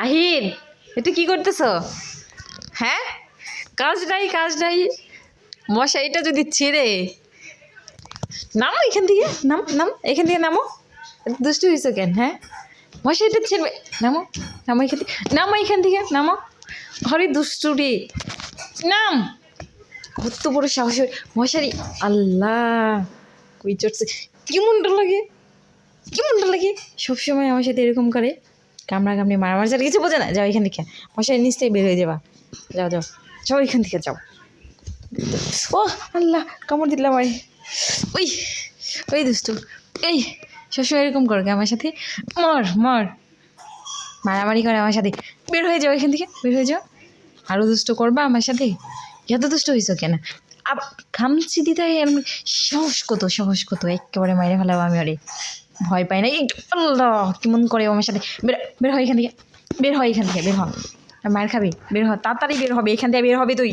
আহিন, এটা কি করতেছ? হ্যাঁ, কাজ নাই। মশারিটা যদি ছিঁড়ে, নামো এখান থেকে, নাম এখান থেকে নামো। দুষ্টু হয়েছো কেন? হ্যাঁ, মশারিটা ছিঁড়বে। নামো, নামো। হরে দুষ্টু রে, নাম। কত বড় সাহস! মশারি, আল্লাহ, কই চড়ছে। কেমনটা লাগে সবসময় আমার সাথে এরকম করে, কামড়ি মারামারি ছাড়া কিছু বোঝে না। যাও এখান থেকে, মশারি নিচ থেকে বের হয়ে যাবা। যাও এখান থেকে যাও। ও আল্লাহ, কামড় দিলাম ভাই। ওই দুষ্টু, এই সবসময় এরকম করো আমার সাথে। মর মারামারি করে আমার সাথে। বের হয়ে যাও এখান থেকে, বের হয়ে যাও। আরো দুষ্ট করবা আমার সাথে? এত দুষ্ট হয়েছ কেন? আবার খামচি দিতে সাহস কত একেবারে মাইরে ফেলাবো আমি। ওরে ভয় পাই না একটু। আল্লাহ, কেমন করে আমার সাথে। বের হয় এখান থেকে, বের হয়। মার খাবি, বের হ, তাড়াতাড়ি বের হবে এখান থেকে। বের হবে তুই।